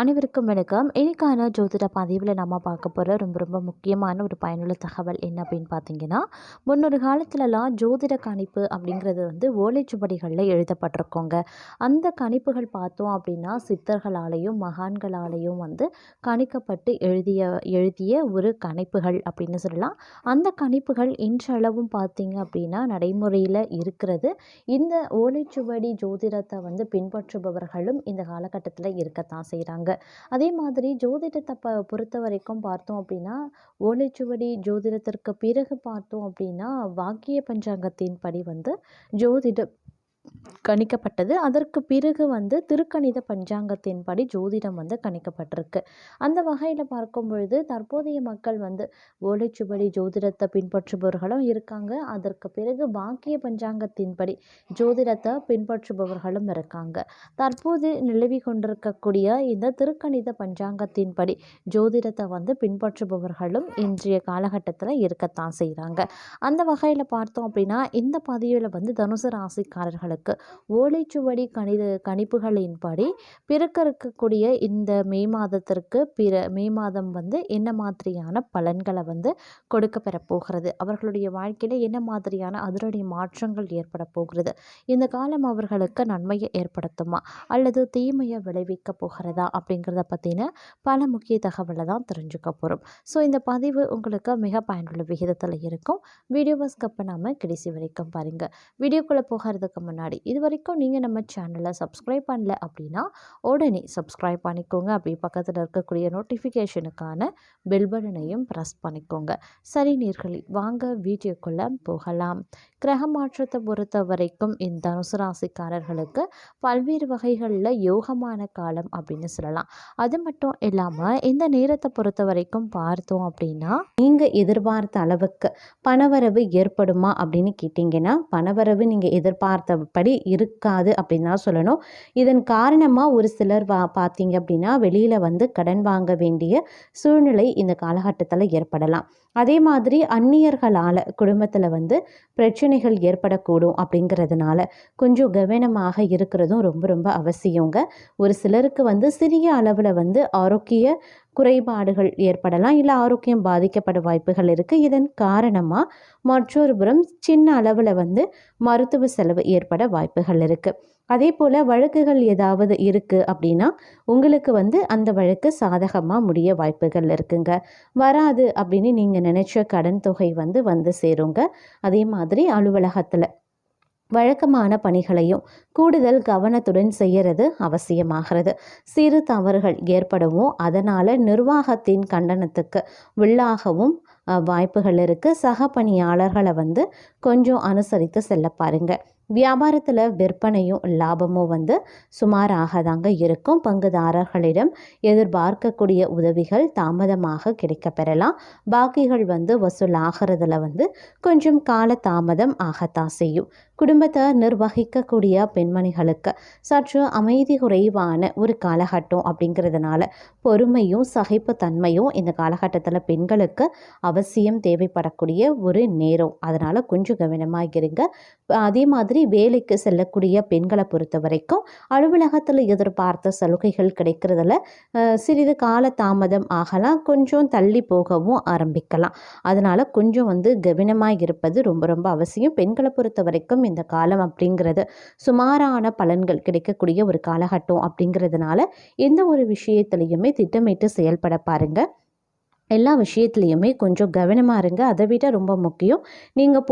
அனைவருக்கும் வணக்கம். இன்னைக்கான ஜோதிட பதிவில் நம்ம பார்க்க போகிற ரொம்ப ரொம்ப முக்கியமான ஒரு பயனுள்ள தகவல் என்ன அப்படின்னு பார்த்தீங்கன்னா, முன்னொரு காலத்துலலாம் ஜோதிட கணிப்பு அப்படிங்கிறது ஓலைச்சுவடிகளில் எழுதப்பட்டிருக்கோங்க. அந்த கணிப்புகள் பார்த்தோம் அப்படின்னா சித்தர்களாலேயும் மகான்களாலேயும் கணிக்கப்பட்டு எழுதிய ஒரு கணிப்புகள் அப்படின்னு சொல்லலாம். அந்த கணிப்புகள் இன்றளவும் பார்த்தீங்க அப்படின்னா நடைமுறையில் இருக்கிறது. இந்த ஓலைச்சுவடி ஜோதிடத்தை பின்பற்றுபவர்களும் இந்த காலகட்டத்தில் இருக்கத்தான் செய்கிறாங்க. அதே மாதிரி ஜோதிடத்தை பொறுத்த வரைக்கும் பார்த்தோம் அப்படின்னா ஓலைச்சுவடி ஜோதிடத்திற்கு பிறகு பார்த்தோம் அப்படின்னா வாக்கிய பஞ்சாங்கத்தின் படி ஜோதிடம் கணிக்கப்பட்டது. அதற்கு பிறகு திருக்கணித பஞ்சாங்கத்தின்படி ஜோதிடம் கணிக்கப்பட்டிருக்கு. அந்த வகையில் பார்க்கும் பொழுது தற்போதைய மக்கள் ஓலைச்சுவடி ஜோதிடத்தை பின்பற்றுபவர்களும் இருக்காங்க. அதற்கு பிறகு வாக்கிய பஞ்சாங்கத்தின்படி ஜோதிடத்தை பின்பற்றுபவர்களும் இருக்காங்க. தற்போது நிலவி கொண்டிருக்கக்கூடிய இந்த திருக்கணித பஞ்சாங்கத்தின்படி ஜோதிடத்தை பின்பற்றுபவர்களும் இன்றைய காலகட்டத்தில் இருக்கத்தான் செய்கிறாங்க. அந்த வகையில் பார்த்தோம் அப்படின்னா இந்த பதிவில் தனுசு ராசிக்காரர்களுக்கு ஓலைச்சுவடி கணிப்புகளின்படி பிறக்க இருக்கக்கூடிய இந்த மே மாதத்திற்கு மே மாதம் என்ன மாதிரியான பலன்களை கொடுக்க பெற போகிறது, அவர்களுடைய வாழ்க்கையில என்ன மாதிரியான அதிரடி மாற்றங்கள் ஏற்பட போகிறது, இந்த காலம் அவர்களுக்கு நன்மையை ஏற்படுத்துமா அல்லது தீமையை விளைவிக்க போகிறதா அப்படிங்கிறத பற்றின பல முக்கிய தகவலை தான் தெரிஞ்சுக்க போகிறோம். ஸோ இந்த பதிவு உங்களுக்கு மிக பயனுள்ள விகிதத்தில் இருக்கும். வீடியோவை ஸ்கிப் பண்ணாமல் கடைசி வரைக்கும் பாருங்கள். வீடியோக்குள்ளே போகிறதுக்கு முன்னாடி இது வரைக்கும் நீங்கள் நம்ம சேனலை சப்ஸ்கிரைப் பண்ணல அப்படின்னா உடனே சப்ஸ்கிரைப் பண்ணிக்கோங்க. அப்படி பக்கத்தில் இருக்கக்கூடிய நோட்டிஃபிகேஷனுக்கான பெல் பட்டனையும் ப்ரெஸ் பண்ணிக்கோங்க. சரி நேயர்களே, வாங்க வீடியோக்குள்ளே போகலாம். கிரக மாற்றத்தை பொறுத்த வரைக்கும் இந்த தனுசு ராசிக்காரர்களுக்கு பல்வேறு வகைகளில் யோகமான காலம் அப்படின்னு சொல்லலாம். அது மட்டும் இல்லாமல் இந்த நேரத்தை பொறுத்த வரைக்கும் பார்த்தோம் அப்படின்னா நீங்கள் எதிர்பார்த்த அளவுக்கு பணவரவு ஏற்படுமா அப்படின்னு கேட்டிங்கன்னா பணவரவு நீங்கள் எதிர்பார்த்தபடி இருக்காது அப்படின்னு தான் சொல்லணும். இதன் காரணமாக ஒரு சிலர் பார்த்தீங்க அப்படின்னா வெளியில் கடன் வாங்க வேண்டிய சூழ்நிலை இந்த காலகட்டத்தில் ஏற்படலாம். அதே மாதிரி அந்நியர்களால் குடும்பத்தில் பிரச்சனைகள் ஏற்படக்கூடும். அப்படிங்கிறதுனால கொஞ்சம் கவனமாக இருக்கிறதும் ரொம்ப ரொம்ப அவசியங்க. ஒரு சிலருக்கு சிறிய அளவில் ஆரோக்கிய குறைபாடுகள் ஏற்படலாம், இல்லை ஆரோக்கியம் பாதிக்கப்பட வாய்ப்புகள் இருக்குது. இதன் காரணமாக மற்றொரு புறம் சின்ன அளவில் மருத்துவ செலவு ஏற்பட வாய்ப்புகள் இருக்குது. அதே போல் வழக்குகள் ஏதாவது இருக்குது அப்படின்னா உங்களுக்கு அந்த வழக்கு சாதகமாக முடிய வாய்ப்புகள் இருக்குங்க. வராது அப்படின்னு நீங்கள் நினச்ச கடன் தொகை வந்து சேருங்க. அதே மாதிரி அலுவலகத்தில் வழக்கமான பணிகளையும் கூடுதல் கவனத்துடன் செய்கிறது அவசியமாகிறது. சிறு தவறுகள் ஏற்படவும் அதனால் நிர்வாகத்தின் கண்டனத்துக்கு உள்ளாகவும் வாய்ப்புகள் இருக்குது. சக பணியாளர்களை கொஞ்சம் அனுசரித்து செல்ல பாருங்கள். வியாபாரத்தில் விற்பனையும் லாபமும் சுமாராக தாங்க இருக்கும். பங்குதாரர்களிடம் எதிர்பார்க்கக்கூடிய உதவிகள் தாமதமாக கிடைக்க பெறலாம். பாக்கிகள் வசூல் ஆகிறதுல கொஞ்சம் கால தாமதம் ஆகத்தான் செய்யும். குடும்பத்தை நிர்வகிக்கக்கூடிய பெண்மணிகளுக்கு சற்று அமைதி குறைவான ஒரு காலகட்டம். அப்படிங்கிறதுனால பொறுமையும் சகிப்புத்தன்மையும் இந்த காலகட்டத்தில் பெண்களுக்கு அவசியம் தேவைப்படக்கூடிய ஒரு நேரம். அதனால் கொஞ்சம் கவனமாக இருங்க. அதே மாதிரி வேலைக்கு செல்லக்கூடிய பெண்களை பொறுத்த வரைக்கும் அலுவலகத்தில் எதிர்பார்த்த சலுகைகள் கிடைக்கிறதுல சிறிது கால தாமதம் ஆகலாம், கொஞ்சம் தள்ளி போகவும் ஆரம்பிக்கலாம். அதனால் கொஞ்சம் கவனமாக இருப்பது ரொம்ப ரொம்ப அவசியம். பெண்களை பொறுத்த வரைக்கும் இந்த காலம் அப்படிங்கிறது சுமாரான பலன்கள் கிடைக்கக்கூடிய ஒரு காலகட்டம். அப்படிங்கிறதுனால எந்த ஒரு விஷயத்திலையுமே திட்டமிட்டு செயல்பட பாருங்கள். எல்லா விஷயத்துலையுமே கொஞ்சம் கவனமாக இருங்க. அதை விட ரொம்ப முக்கியம், நீங்கள்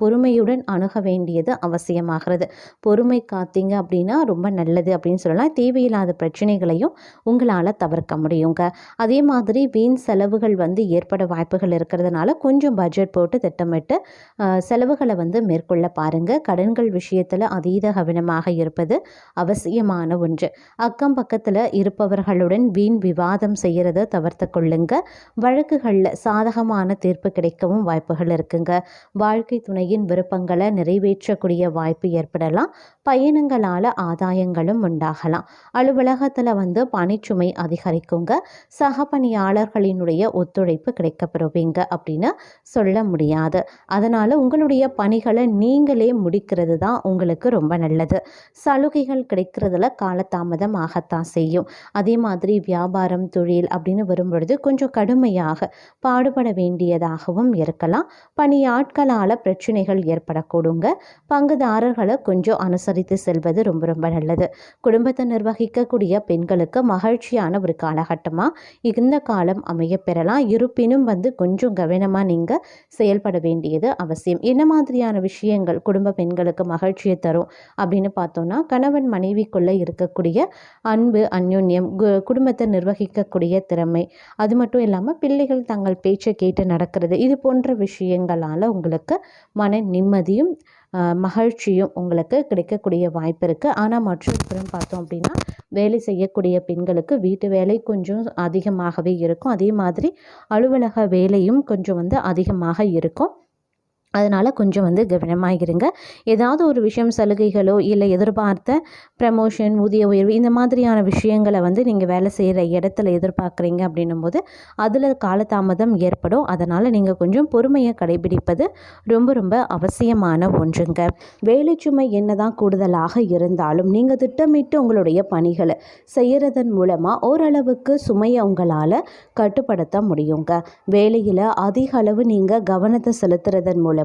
பொறுமையுடன் அணுக வேண்டியது அவசியமாகிறது. பொறுமை காத்தீங்க அப்படின்னா ரொம்ப நல்லது அப்படின்னு சொல்லலாம். தேவையில்லாத பிரச்சனைகளையும் உங்களால் தவிர்க்க முடியுங்க. அதே மாதிரி வீண் செலவுகள் ஏற்பட வாய்ப்புகள் இருக்கிறதுனால கொஞ்சம் பட்ஜெட் போட்டு திட்டமிட்டு செலவுகளை மேற்கொள்ள பாருங்கள். கடன்கள் விஷயத்தில் அதீத கவனமாக இருப்பது அவசியமான ஒன்று. அக்கம் பக்கத்தில் இருப்பவர்களுடன் வீண் விவாதம் செய்கிறத தவிர்த்து கொள்ளுங்க. கொள்ளுங்க. வழக்குகளில் சாதகமான தீர்ப்பு கிடைக்கவும் வாய்ப்புகள் இருக்குங்க. வாழ்க்கை துணையின் விருப்பங்களை நிறைவேற்றக்கூடிய வாய்ப்பு ஏற்படலாம். பயணங்களால் ஆதாயங்களும் உண்டாகலாம். அலுவலகத்தில் பணிச்சுமை அதிகரிக்குங்க. சக பணியாளர்களினுடைய ஒத்துழைப்பு கிடைக்கப்பெறுவீங்க அப்படின்னு சொல்ல முடியாது. அதனால் உங்களுடைய பணிகளை நீங்களே முடிக்கிறது தான் உங்களுக்கு ரொம்ப நல்லது. சலுகைகள் கிடைக்கிறதுல காலதாமதம் ஆகத்தான் செய்யும். அதே மாதிரி வியாபாரம் தொழில் அப்படின்னு வரும்பொழுது கொஞ்சம் கடுமையாக பாடுபட வேண்டியதாகவும் இருக்கலாம். பணியாட்களால் பிரச்சனைகள் ஏற்படக்கூடுங்க. பங்குதாரர்களை கொஞ்சம் அனுசரித்து செல்வது ரொம்ப ரொம்ப நல்லது. குடும்பத்தை நிர்வகிக்கக்கூடிய பெண்களுக்கு மகிழ்ச்சியான ஒரு காலகட்டமாக இந்த காலம் அமைய பெறலாம். இருப்பினும் கொஞ்சம் கவனமாக நீங்கள் செயல்பட வேண்டியது அவசியம். என்ன மாதிரியான விஷயங்கள் குடும்ப பெண்களுக்கு மகிழ்ச்சியை தரும் அப்படின்னு பார்த்தோன்னா, கணவன் மனைவிக்குள்ளே இருக்கக்கூடிய அன்பு, அந்யோன்யம், குடும்பத்தை நிர்வகிக்கக்கூடிய திறமை, அது மட்டும் இல்லாமல் பிள்ளைகள் தங்கள் பேச்சை கேட்டு நடக்கிறது, இது போன்ற விஷயங்களால் உங்களுக்கு மன நிம்மதியும் மகிழ்ச்சியும் உங்களுக்கு கிடைக்கக்கூடிய வாய்ப்பு இருக்குது. ஆனால் மற்றொரு புறம் பார்த்தோம் அப்படின்னா, வேலை செய்யக்கூடிய பெண்களுக்கு வீட்டு வேலை கொஞ்சம் அதிகமாகவே இருக்கும். அதே மாதிரி அலுவலக வேலையும் கொஞ்சம் அதிகமாக இருக்கும். அதனால் கொஞ்சம் கவனமாக இருங்க. ஏதாவது ஒரு விஷயம் சலுகைகளோ இல்லை எதிர்பார்த்த ப்ரமோஷன், ஊதிய உயர்வு இந்த மாதிரியான விஷயங்களை நீங்கள் வேலை செய்கிற இடத்துல எதிர்பார்க்குறீங்க அப்படின்னும்போது அதில் காலதாமதம் ஏற்படும். அதனால் நீங்கள் கொஞ்சம் பொறுமையை கடைபிடிப்பது ரொம்ப ரொம்ப அவசியமான ஒன்றுங்க. வேலை சுமை என்னதான் கூடுதலாக இருந்தாலும் நீங்கள் திட்டமிட்டு உங்களுடைய பணிகளை செய்கிறதன் மூலமாக ஓரளவுக்கு சுமையை உங்களால் கட்டுப்படுத்த முடியுங்க. வேலையில் அதிக அளவு நீங்கள் கவனத்தை செலுத்துறதன் மூலம்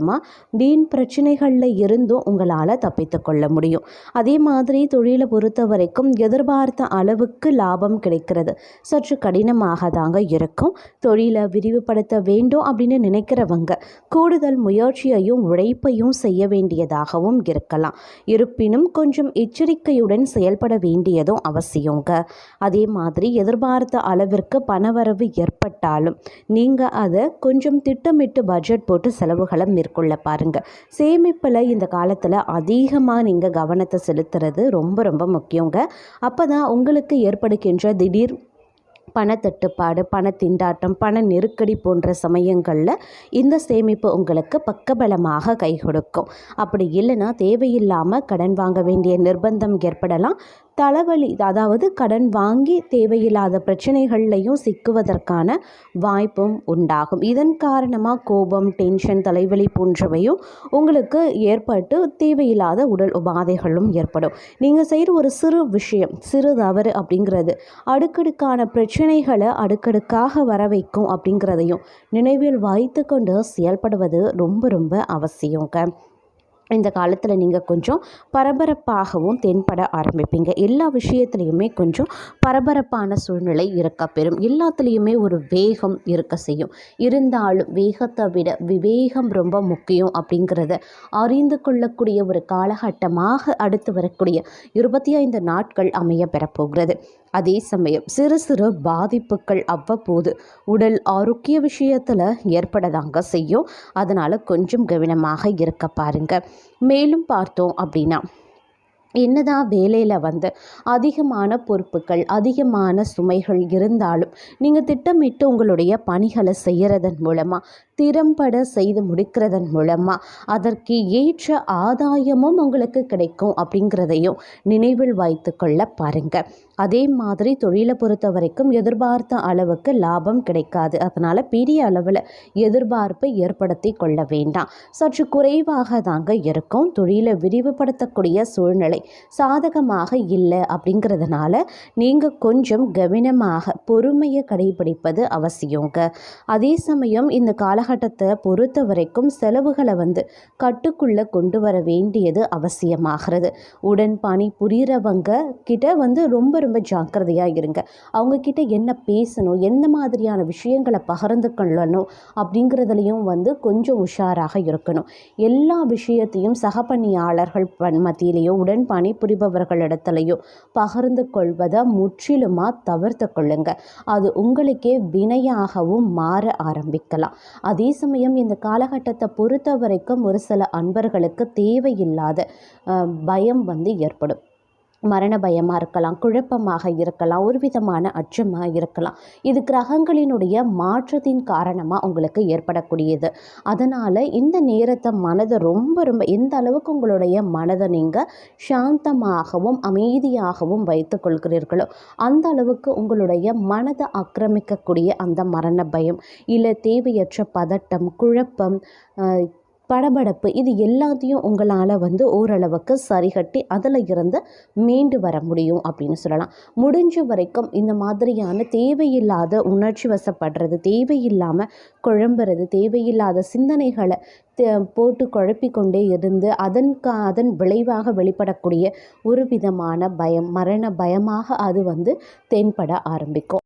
வீண் பிரச்சனைகளில் இருந்தும் உங்களால் தப்பித்து கொள்ள முடியும். அதே மாதிரி தொழிலை பொறுத்த வரைக்கும் எதிர்பார்த்த அளவுக்கு லாபம் கிடைக்கிறது சற்று கடினமாக தாங்க இருக்கும். தொழிலை விரிவுபடுத்த வேண்டும் அப்படின்னு நினைக்கிறவங்க கூடுதல் முயற்சியையும் உழைப்பையும் செய்ய வேண்டியதாகவும் இருக்கலாம். இருப்பினும் கொஞ்சம் எச்சரிக்கையுடன் செயல்பட வேண்டியதும் அவசியங்க. அதே மாதிரி எதிர்பார்த்த அளவிற்கு பணவரவு ஏற்பட்டாலும் நீங்கள் அதை கொஞ்சம் திட்டமிட்டு பட்ஜெட் போட்டு செலவுகளை மேற்கொள்ள பாருங்க. சேமிப்பில் இந்த காலத்தில் அதிகமாக நீங்கள் கவனத்தை செலுத்துறது ரொம்ப ரொம்ப முக்கியங்க. அப்போ தான் உங்களுக்கு ஏற்படுகின்ற திடீர் பணத்தட்டுப்பாடு, பண திண்டாட்டம், பண நெருக்கடி போன்ற சமயங்களில் இந்த சேமிப்பு உங்களுக்கு பக்கபலமாக கை கொடுக்கும். அப்படி இல்லைன்னா தேவையில்லாமல் கடன் வாங்க வேண்டிய நிர்பந்தம் ஏற்படலாம். தலைவலி, அதாவது கடன் வாங்கி தேவையில்லாத பிரச்சனைகள்லையும் சிக்குவதற்கான வாய்ப்பும் உண்டாகும். இதன் காரணமாக கோபம், டென்ஷன், தலைவலி போன்றவையும் உங்களுக்கு ஏற்பட்டு தேவையில்லாத உடல் உபாதைகளும் ஏற்படும். நீங்கள் செய்கிற ஒரு சிறு விஷயம், சிறு தவறு அப்படிங்கிறது அடுக்கடுக்கான பிரச்சனைகளை அடுக்கடுக்காக வர வைக்கும் அப்படிங்கிறதையும் நினைவில் வைத்து கொண்டு செயல்படுவது ரொம்ப ரொம்ப அவசியங்க. இந்த காலத்தில் நீங்கள் கொஞ்சம் பரபரப்பாகவும் தென்பட ஆரம்பிப்பீங்க. எல்லா விஷயத்துலையுமே கொஞ்சம் பரபரப்பான சூழ்நிலை இருக்கப்பெறும். எல்லாத்துலேயுமே ஒரு வேகம் இருக்க செய்யும். இருந்தாலும் வேகத்தை விட விவேகம் ரொம்ப முக்கியம் அப்படிங்கிறத அறிந்து கொள்ளக்கூடிய ஒரு காலகட்டமாக அடுத்து வரக்கூடிய 25 நாட்கள் அமைய பெறப்போகிறது. அதே சமயம் சிறு சிறு பாதிப்புகள் அவ்வப்போது உடல் ஆரோக்கிய விஷயத்தில் ஏற்படதாங்க செய்யும். அதனால் கொஞ்சம் கவனமாக இருக்க பாருங்க. மேலும் பார்த்தோம் அப்படின்னா, என்னதான் வேலையில் அதிகமான பொறுப்புகள், அதிகமான சுமைகள் இருந்தாலும் நீங்கள் திட்டமிட்டு உங்களுடைய பணிகளை செய்கிறதன் மூலமாக, திறம்பட செய்து முடிக்கிறதன் மூலமாக அதற்கு ஏற்ற ஆதாயமும் உங்களுக்கு கிடைக்கும் அப்படிங்கிறதையும் நினைவில் வைத்து கொள்ள பாருங்கள். அதே மாதிரி தொழிலை பொறுத்த வரைக்கும் எதிர்பார்த்த அளவுக்கு லாபம் கிடைக்காது. அதனால் பெரிய அளவில் எதிர்பார்ப்பை ஏற்படுத்தி கொள்ள வேண்டாம். சற்று குறைவாக தாங்க இருக்கும். தொழிலை விரிவுபடுத்தக்கூடிய சூழ்நிலை சாதகமாக இல்லை அப்படிங்கிறதுனால நீங்கள் கொஞ்சம் கவனமாக பொறுமையை கடைபிடிப்பது அவசியங்க. அதே சமயம் இந்த காலகட்டத்தை பொறுத்த வரைக்கும் செலவுகளை கட்டுக்குள்ளே கொண்டு வர வேண்டியது அவசியமாகிறது. உடன் பணி புரிகிறவங்க கிட்ட ரொம்ப ரொம்ப ஜாக்கிரதையாக இருங்க. அவங்கக்கிட்ட என்ன பேசணும், எந்த மாதிரியான விஷயங்களை பகிர்ந்து கொள்ளணும் அப்படிங்கிறதுலையும் கொஞ்சம் உஷாராக இருக்கணும். எல்லா விஷயத்தையும் சக பணியாளர்கள் மத்தியிலேயோ உடன் பணி புரிபவர்களிடத்துலையோ பகிர்ந்து கொள்வதை முற்றிலுமாக தவிர்த்து கொள்ளுங்க. அது உங்களுக்கே வினையாகவும் மாற ஆரம்பிக்கலாம். அதே சமயம் இந்த காலகட்டத்தை பொறுத்த வரைக்கும் ஒரு சில அன்பர்களுக்கு தேவையில்லாத பயம் ஏற்படும். மரண பயமாக இருக்கலாம், குழப்பமாக இருக்கலாம், ஒரு விதமான அச்சமாக இருக்கலாம். இது கிரகங்களினுடைய மாற்றத்தின் காரணமாக உங்களுக்கு ஏற்படக்கூடியது. அதனால் இந்த நேரத்தை மனதை ரொம்ப ரொம்ப எந்த அளவுக்கு உங்களுடைய மனதை நீங்கள் சாந்தமாகவும் அமைதியாகவும் வைத்து கொள்கிறீர்களோ அந்த அளவுக்கு உங்களுடைய மனதை ஆக்கிரமிக்கக்கூடிய அந்த மரண பயம் இல்லை தேவையற்ற பதட்டம், குழப்பம், படபடப்பு இது எல்லாத்தையும் உங்களால் ஓரளவுக்கு சரிகட்டி அதில் இருந்து மீண்டு வர முடியும் அப்படின்னு சொல்லலாம். முடிஞ்ச வரைக்கும் இந்த மாதிரியான தேவையில்லாத உணர்ச்சி வசப்படுறது, தேவையில்லாமல் குழம்புறது, தேவையில்லாத சிந்தனைகளை போட்டு குழப்பிக்கொண்டே இருந்து அதன் விளைவாக வெளிப்படக்கூடிய ஒரு விதமான பயம், மரண பயமாக அது தென்பட ஆரம்பிக்கும்.